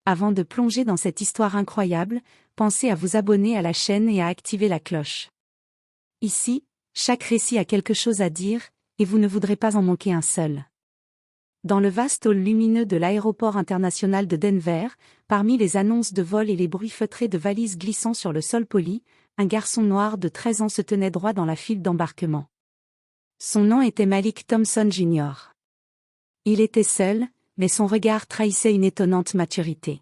Avant de plonger dans cette histoire incroyable, pensez à vous abonner à la chaîne et à activer la cloche. Ici, chaque récit a quelque chose à dire, et vous ne voudrez pas en manquer un seul. Dans le vaste hall lumineux de l'aéroport international de Denver, parmi les annonces de vol et les bruits feutrés de valises glissant sur le sol poli, un garçon noir de 13 ans se tenait droit dans la file d'embarquement. Son nom était Malik Thompson Jr. Il était seul, mais son regard trahissait une étonnante maturité.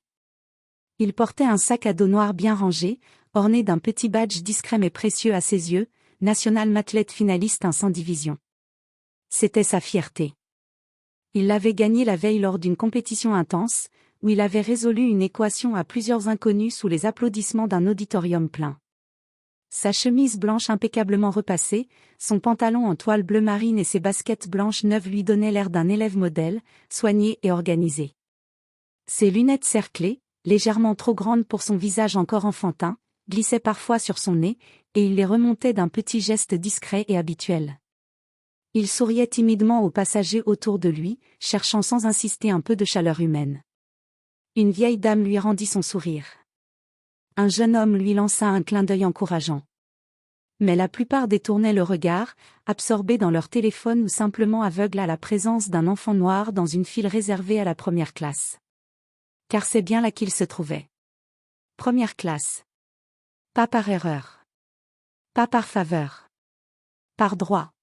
Il portait un sac à dos noir bien rangé, orné d'un petit badge discret mais précieux à ses yeux, National Mathlete finaliste sans division. C'était sa fierté. Il l'avait gagné la veille lors d'une compétition intense, où il avait résolu une équation à plusieurs inconnus sous les applaudissements d'un auditorium plein. Sa chemise blanche impeccablement repassée, son pantalon en toile bleu marine et ses baskets blanches neuves lui donnaient l'air d'un élève modèle, soigné et organisé. Ses lunettes cerclées, légèrement trop grandes pour son visage encore enfantin, glissaient parfois sur son nez, et il les remontait d'un petit geste discret et habituel. Il souriait timidement aux passagers autour de lui, cherchant sans insister un peu de chaleur humaine. Une vieille dame lui rendit son sourire. Un jeune homme lui lança un clin d'œil encourageant. Mais la plupart détournaient le regard, absorbés dans leur téléphone ou simplement aveugles à la présence d'un enfant noir dans une file réservée à la première classe. Car c'est bien là qu'il se trouvait. Première classe. Pas par erreur. Pas par faveur. Par droit.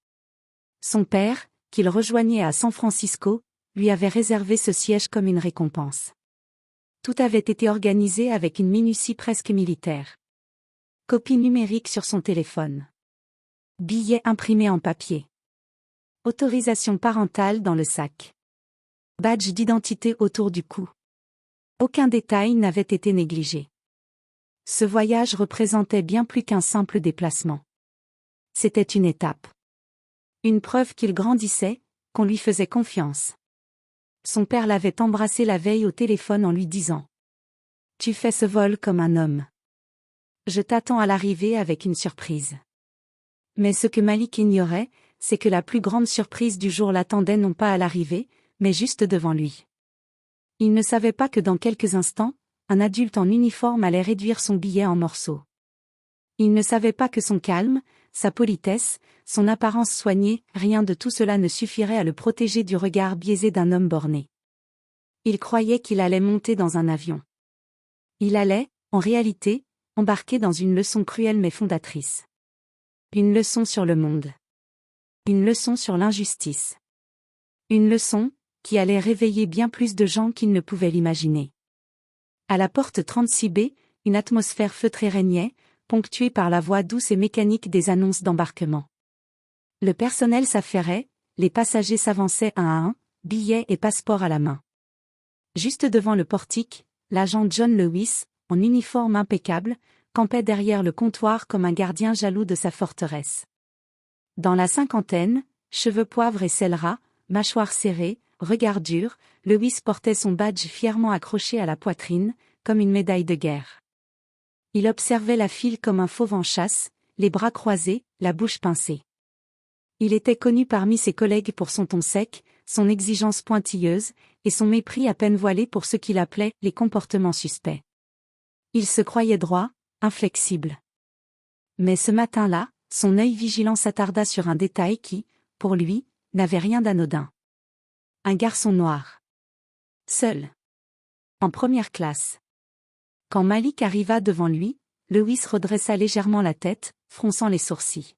Son père, qu'il rejoignait à San Francisco, lui avait réservé ce siège comme une récompense. Tout avait été organisé avec une minutie presque militaire. Copie numérique sur son téléphone. Billet imprimé en papier. Autorisation parentale dans le sac. Badge d'identité autour du cou. Aucun détail n'avait été négligé. Ce voyage représentait bien plus qu'un simple déplacement. C'était une étape. Une preuve qu'il grandissait, qu'on lui faisait confiance. Son père l'avait embrassé la veille au téléphone en lui disant : « Tu fais ce vol comme un homme. Je t'attends à l'arrivée avec une surprise. » Mais ce que Malik ignorait, c'est que la plus grande surprise du jour l'attendait non pas à l'arrivée, mais juste devant lui. Il ne savait pas que dans quelques instants, un adulte en uniforme allait réduire son billet en morceaux. Il ne savait pas que son calme, sa politesse, son apparence soignée, rien de tout cela ne suffirait à le protéger du regard biaisé d'un homme borné. Il croyait qu'il allait monter dans un avion. Il allait, en réalité, embarquer dans une leçon cruelle mais fondatrice. Une leçon sur le monde. Une leçon sur l'injustice. Une leçon qui allait réveiller bien plus de gens qu'il ne pouvait l'imaginer. À la porte 36B, une atmosphère feutrée régnait, ponctuée par la voix douce et mécanique des annonces d'embarquement. Le personnel s'affairait, les passagers s'avançaient un à un, billets et passeports à la main. Juste devant le portique, l'agent John Lewis, en uniforme impeccable, campait derrière le comptoir comme un gardien jaloux de sa forteresse. Dans la cinquantaine, cheveux poivre et scélérat, mâchoire serrée, regard dur, Lewis portait son badge fièrement accroché à la poitrine, comme une médaille de guerre. Il observait la file comme un fauve en chasse, les bras croisés, la bouche pincée. Il était connu parmi ses collègues pour son ton sec, son exigence pointilleuse, et son mépris à peine voilé pour ce qu'il appelait les comportements suspects. Il se croyait droit, inflexible. Mais ce matin-là, son œil vigilant s'attarda sur un détail qui, pour lui, n'avait rien d'anodin. Un garçon noir. Seul. En première classe. Quand Malik arriva devant lui, Lewis redressa légèrement la tête, fronçant les sourcils.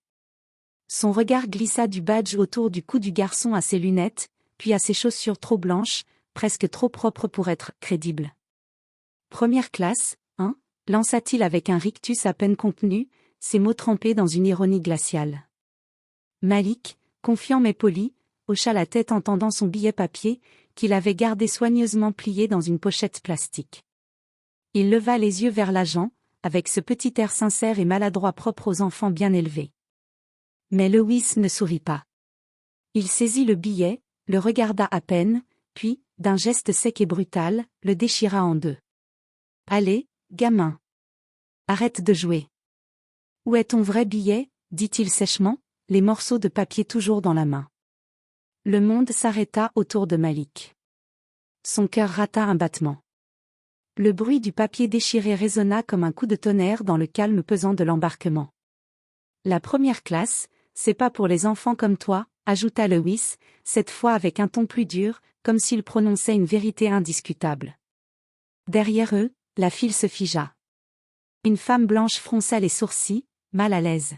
Son regard glissa du badge autour du cou du garçon à ses lunettes, puis à ses chaussures trop blanches, presque trop propres pour être crédibles. Première classe, hein, lança-t-il avec un rictus à peine contenu, ses mots trempés dans une ironie glaciale. Malik, confiant mais poli, hocha la tête en tendant son billet papier, qu'il avait gardé soigneusement plié dans une pochette plastique. Il leva les yeux vers l'agent, avec ce petit air sincère et maladroit propre aux enfants bien élevés. Mais Lewis ne sourit pas. Il saisit le billet, le regarda à peine, puis, d'un geste sec et brutal, le déchira en deux. « Allez, gamin. Arrête de jouer. »« Où est ton vrai billet ?» dit-il sèchement, les morceaux de papier toujours dans la main. Le monde s'arrêta autour de Malik. Son cœur rata un battement. Le bruit du papier déchiré résonna comme un coup de tonnerre dans le calme pesant de l'embarquement. La première classe, c'est pas pour les enfants comme toi, ajouta Lewis, cette fois avec un ton plus dur, comme s'il prononçait une vérité indiscutable. Derrière eux, la file se figea. Une femme blanche fronça les sourcils, mal à l'aise.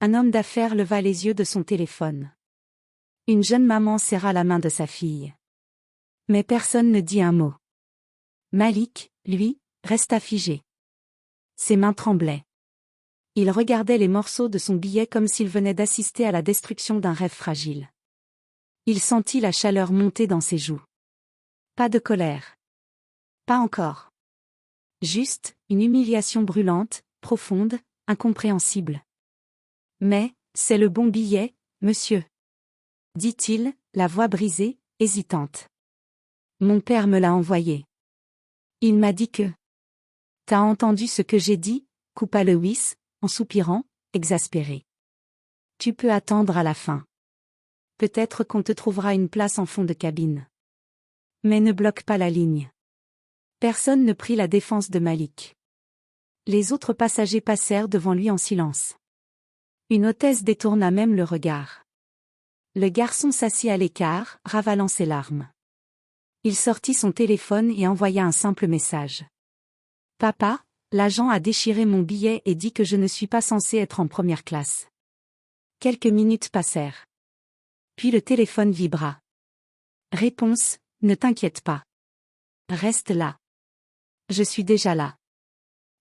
Un homme d'affaires leva les yeux de son téléphone. Une jeune maman serra la main de sa fille. Mais personne ne dit un mot. Malik, lui, resta figé. Ses mains tremblaient. Il regardait les morceaux de son billet comme s'il venait d'assister à la destruction d'un rêve fragile. Il sentit la chaleur monter dans ses joues. Pas de colère. Pas encore. Juste, une humiliation brûlante, profonde, incompréhensible. Mais, c'est le bon billet, monsieur. Dit-il, la voix brisée, hésitante. Mon père me l'a envoyé. Il m'a dit que... T'as entendu ce que j'ai dit, coupa Lewis, en soupirant, exaspéré. Tu peux attendre à la fin. Peut-être qu'on te trouvera une place en fond de cabine. Mais ne bloque pas la ligne. Personne ne prit la défense de Malik. Les autres passagers passèrent devant lui en silence. Une hôtesse détourna même le regard. Le garçon s'assit à l'écart, ravalant ses larmes. Il sortit son téléphone et envoya un simple message. « Papa, l'agent a déchiré mon billet et dit que je ne suis pas censé être en première classe. » Quelques minutes passèrent. Puis le téléphone vibra. Réponse, ne t'inquiète pas. Reste là. Je suis déjà là.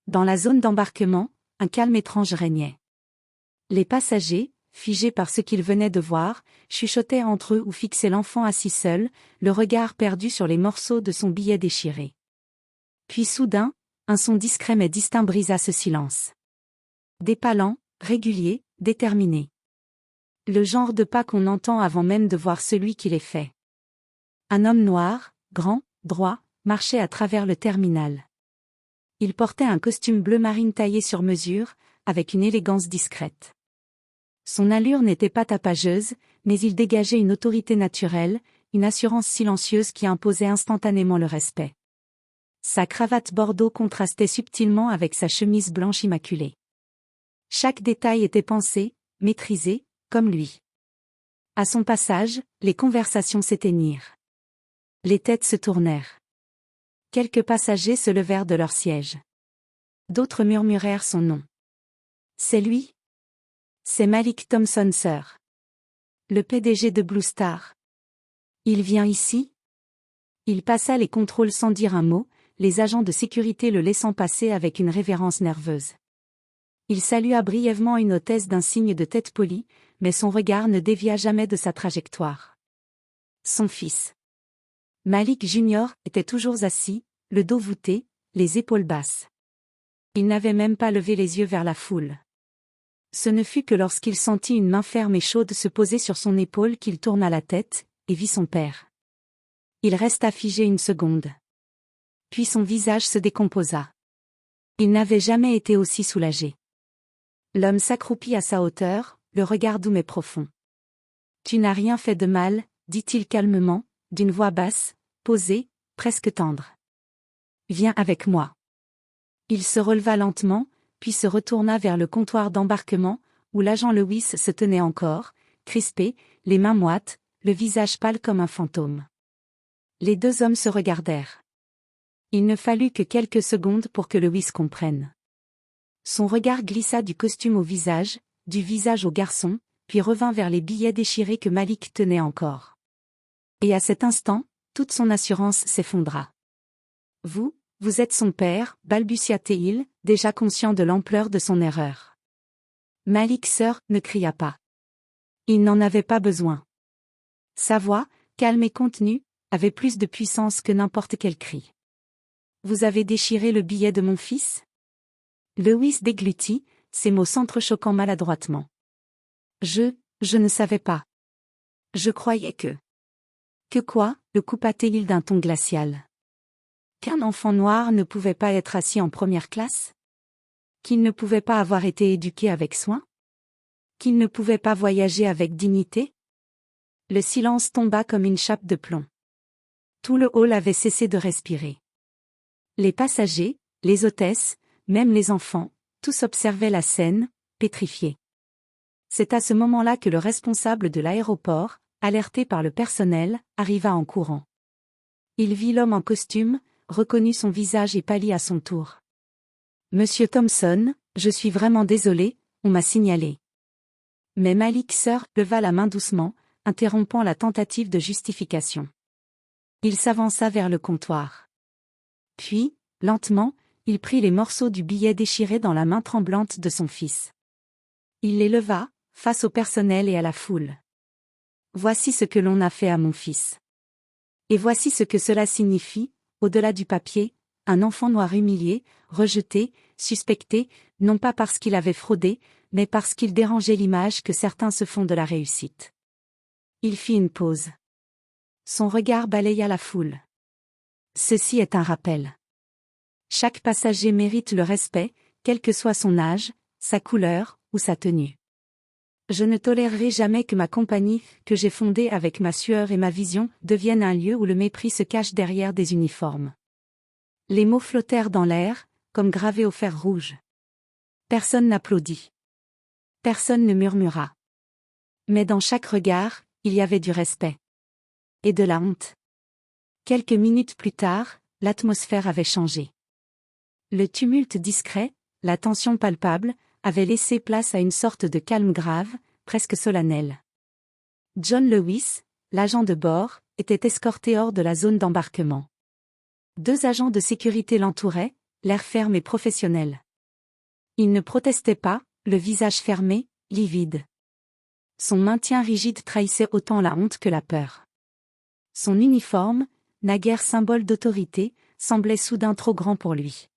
Dans la zone d'embarquement, un calme étrange régnait. Les passagers, figés par ce qu'ils venaient de voir, chuchotaient entre eux ou fixaient l'enfant assis seul, le regard perdu sur les morceaux de son billet déchiré. Puis soudain, un son discret mais distinct brisa ce silence. Des pas lents, réguliers, déterminés. Le genre de pas qu'on entend avant même de voir celui qui les fait. Un homme noir, grand, droit, marchait à travers le terminal. Il portait un costume bleu marine taillé sur mesure, avec une élégance discrète. Son allure n'était pas tapageuse, mais il dégageait une autorité naturelle, une assurance silencieuse qui imposait instantanément le respect. Sa cravate bordeaux contrastait subtilement avec sa chemise blanche immaculée. Chaque détail était pensé, maîtrisé, comme lui. À son passage, les conversations s'éteignirent. Les têtes se tournèrent. Quelques passagers se levèrent de leur siège. D'autres murmurèrent son nom. C'est lui? C'est Malik Thompson, sir. Le PDG de Blue Star. Il vient ici? Il passa les contrôles sans dire un mot, les agents de sécurité le laissant passer avec une révérence nerveuse. Il salua brièvement une hôtesse d'un signe de tête polie, mais son regard ne dévia jamais de sa trajectoire. Son fils. Malik Junior était toujours assis, le dos voûté, les épaules basses. Il n'avait même pas levé les yeux vers la foule. Ce ne fut que lorsqu'il sentit une main ferme et chaude se poser sur son épaule qu'il tourna la tête, et vit son père. Il resta figé une seconde. Puis son visage se décomposa. Il n'avait jamais été aussi soulagé. L'homme s'accroupit à sa hauteur, le regard doux mais profond. « Tu n'as rien fait de mal, » dit-il calmement, d'une voix basse, posée, presque tendre. « Viens avec moi. » Il se releva lentement, puis se retourna vers le comptoir d'embarquement, où l'agent Lewis se tenait encore, crispé, les mains moites, le visage pâle comme un fantôme. Les deux hommes se regardèrent. Il ne fallut que quelques secondes pour que Lewis comprenne. Son regard glissa du costume au visage, du visage au garçon, puis revint vers les billets déchirés que Malik tenait encore. Et à cet instant, toute son assurance s'effondra. « Vous êtes son père, balbutia-t-il, déjà conscient de l'ampleur de son erreur. Malik sir ne cria pas. Il n'en avait pas besoin. Sa voix, calme et contenue, avait plus de puissance que n'importe quel cri. « Vous avez déchiré le billet de mon fils ?» Lewis déglutit, ses mots s'entrechoquant maladroitement. Je ne savais pas. Je croyais que... Que quoi, le coupa-t-il d'un ton glacial. Qu'un enfant noir ne pouvait pas être assis en première classe? Qu'il ne pouvait pas avoir été éduqué avec soin? Qu'il ne pouvait pas voyager avec dignité? Le silence tomba comme une chape de plomb. Tout le hall avait cessé de respirer. Les passagers, les hôtesses, même les enfants, tous observaient la scène, pétrifiés. C'est à ce moment-là que le responsable de l'aéroport, alerté par le personnel, arriva en courant. Il vit l'homme en costume, reconnut son visage et pâlit à son tour. « Monsieur Thompson, je suis vraiment désolé, on m'a signalé. » Mais Malik Sir leva la main doucement, interrompant la tentative de justification. Il s'avança vers le comptoir. Puis, lentement, il prit les morceaux du billet déchirés dans la main tremblante de son fils. Il les leva, face au personnel et à la foule. « Voici ce que l'on a fait à mon fils. Et voici ce que cela signifie, au-delà du papier, un enfant noir humilié, rejeté, suspecté, non pas parce qu'il avait fraudé, mais parce qu'il dérangeait l'image que certains se font de la réussite. » Il fit une pause. Son regard balaya la foule. Ceci est un rappel. Chaque passager mérite le respect, quel que soit son âge, sa couleur, ou sa tenue. Je ne tolérerai jamais que ma compagnie, que j'ai fondée avec ma sueur et ma vision, devienne un lieu où le mépris se cache derrière des uniformes. Les mots flottèrent dans l'air, comme gravés au fer rouge. Personne n'applaudit. Personne ne murmura. Mais dans chaque regard, il y avait du respect. Et de la honte. Quelques minutes plus tard, l'atmosphère avait changé. Le tumulte discret, la tension palpable, avait laissé place à une sorte de calme grave, presque solennel. John Lewis, l'agent de bord, était escorté hors de la zone d'embarquement. 2 agents de sécurité l'entouraient, l'air ferme et professionnel. Il ne protestait pas, le visage fermé, livide. Son maintien rigide trahissait autant la honte que la peur. Son uniforme, naguère symbole d'autorité, semblait soudain trop grand pour lui.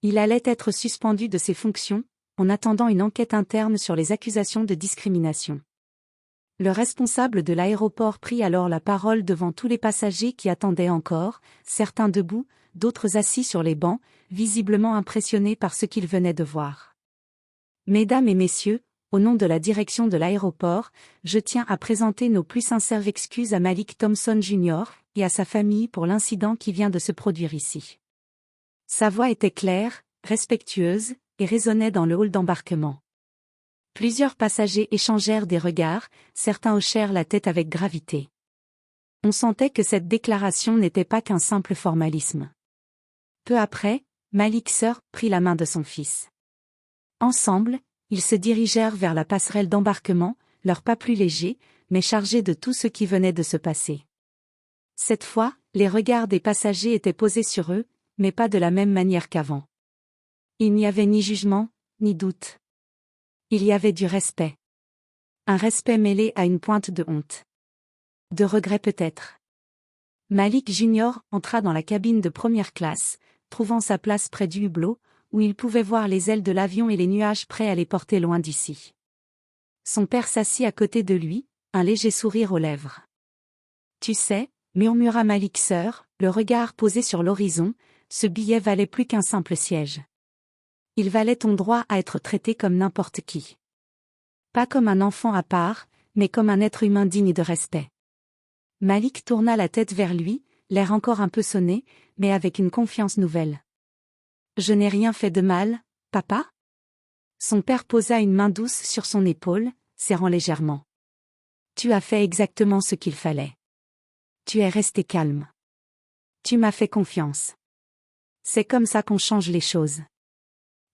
Il allait être suspendu de ses fonctions, en attendant une enquête interne sur les accusations de discrimination. Le responsable de l'aéroport prit alors la parole devant tous les passagers qui attendaient encore, certains debout, d'autres assis sur les bancs, visiblement impressionnés par ce qu'ils venaient de voir. « Mesdames et messieurs, au nom de la direction de l'aéroport, je tiens à présenter nos plus sincères excuses à Malik Thompson Jr. et à sa famille pour l'incident qui vient de se produire ici. » Sa voix était claire, respectueuse, et résonnait dans le hall d'embarquement. Plusieurs passagers échangèrent des regards, certains hochèrent la tête avec gravité. On sentait que cette déclaration n'était pas qu'un simple formalisme. Peu après, Malik Sir prit la main de son fils. Ensemble, ils se dirigèrent vers la passerelle d'embarquement, leurs pas plus légers, mais chargés de tout ce qui venait de se passer. Cette fois, les regards des passagers étaient posés sur eux, mais pas de la même manière qu'avant. Il n'y avait ni jugement, ni doute. Il y avait du respect. Un respect mêlé à une pointe de honte. De regret peut-être. Malik Jr. entra dans la cabine de première classe, trouvant sa place près du hublot, où il pouvait voir les ailes de l'avion et les nuages prêts à les porter loin d'ici. Son père s'assit à côté de lui, un léger sourire aux lèvres. « Tu sais, » murmura Malik Sir, le regard posé sur l'horizon, ce billet valait plus qu'un simple siège. Il valait ton droit à être traité comme n'importe qui. Pas comme un enfant à part, mais comme un être humain digne de respect. Malik tourna la tête vers lui, l'air encore un peu sonné, mais avec une confiance nouvelle. « Je n'ai rien fait de mal, papa ?» Son père posa une main douce sur son épaule, serrant légèrement. « Tu as fait exactement ce qu'il fallait. Tu es resté calme. Tu m'as fait confiance. C'est comme ça qu'on change les choses.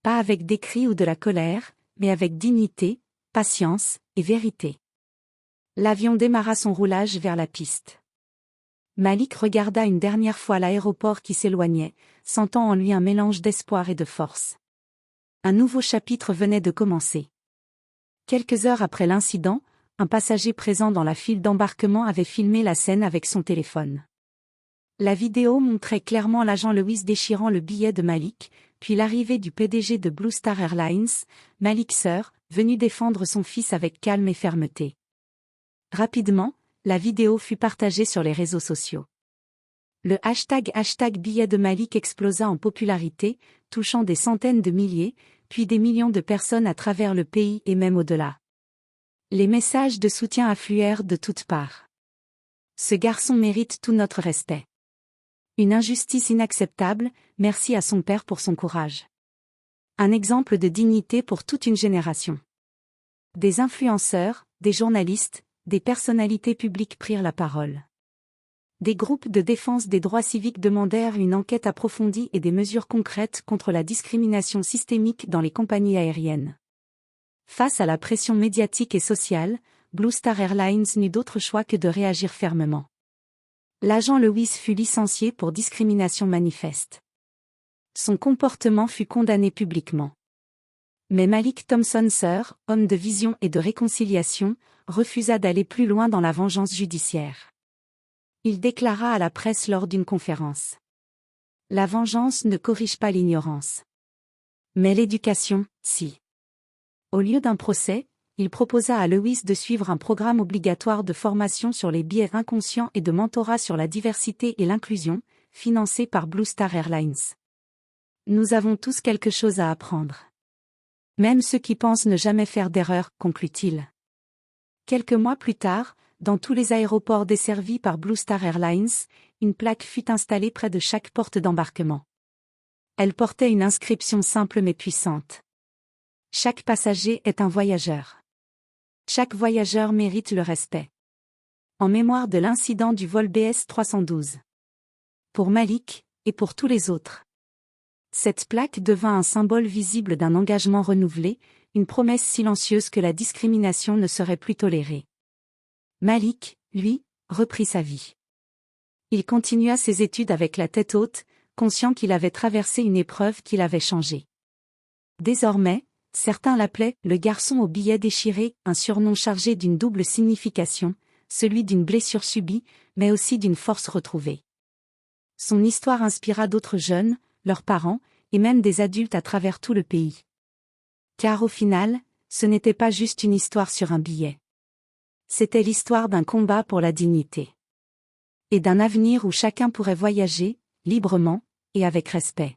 Pas avec des cris ou de la colère, mais avec dignité, patience et vérité. » L'avion démarra son roulage vers la piste. Malik regarda une dernière fois l'aéroport qui s'éloignait, sentant en lui un mélange d'espoir et de force. Un nouveau chapitre venait de commencer. Quelques heures après l'incident, un passager présent dans la file d'embarquement avait filmé la scène avec son téléphone. La vidéo montrait clairement l'agent Lewis déchirant le billet de Malik, puis l'arrivée du PDG de Blue Star Airlines, Malik Sir, venu défendre son fils avec calme et fermeté. Rapidement, la vidéo fut partagée sur les réseaux sociaux. Le hashtag billet de Malik explosa en popularité, touchant des centaines de milliers, puis des millions de personnes à travers le pays et même au-delà. Les messages de soutien affluèrent de toutes parts. Ce garçon mérite tout notre respect. Une injustice inacceptable, merci à son père pour son courage. Un exemple de dignité pour toute une génération. Des influenceurs, des journalistes, des personnalités publiques prirent la parole. Des groupes de défense des droits civiques demandèrent une enquête approfondie et des mesures concrètes contre la discrimination systémique dans les compagnies aériennes. Face à la pression médiatique et sociale, Blue Star Airlines n'eut d'autre choix que de réagir fermement. L'agent Lewis fut licencié pour discrimination manifeste. Son comportement fut condamné publiquement. Mais Malik Thompson Sr., homme de vision et de réconciliation, refusa d'aller plus loin dans la vengeance judiciaire. Il déclara à la presse lors d'une conférence. La vengeance ne corrige pas l'ignorance. Mais l'éducation, si. Au lieu d'un procès, il proposa à Lewis de suivre un programme obligatoire de formation sur les biais inconscients et de mentorat sur la diversité et l'inclusion, financé par Blue Star Airlines. Nous avons tous quelque chose à apprendre. Même ceux qui pensent ne jamais faire d'erreur, conclut-il. Quelques mois plus tard, dans tous les aéroports desservis par Blue Star Airlines, une plaque fut installée près de chaque porte d'embarquement. Elle portait une inscription simple mais puissante. Chaque passager est un voyageur. Chaque voyageur mérite le respect. En mémoire de l'incident du vol BS 312. Pour Malik, et pour tous les autres. Cette plaque devint un symbole visible d'un engagement renouvelé, une promesse silencieuse que la discrimination ne serait plus tolérée. Malik, lui, reprit sa vie. Il continua ses études avec la tête haute, conscient qu'il avait traversé une épreuve qui l'avait changé. Désormais, certains l'appelaient « le garçon au billet déchiré », un surnom chargé d'une double signification, celui d'une blessure subie, mais aussi d'une force retrouvée. Son histoire inspira d'autres jeunes, leurs parents, et même des adultes à travers tout le pays. Car au final, ce n'était pas juste une histoire sur un billet. C'était l'histoire d'un combat pour la dignité. Et d'un avenir où chacun pourrait voyager, librement, et avec respect.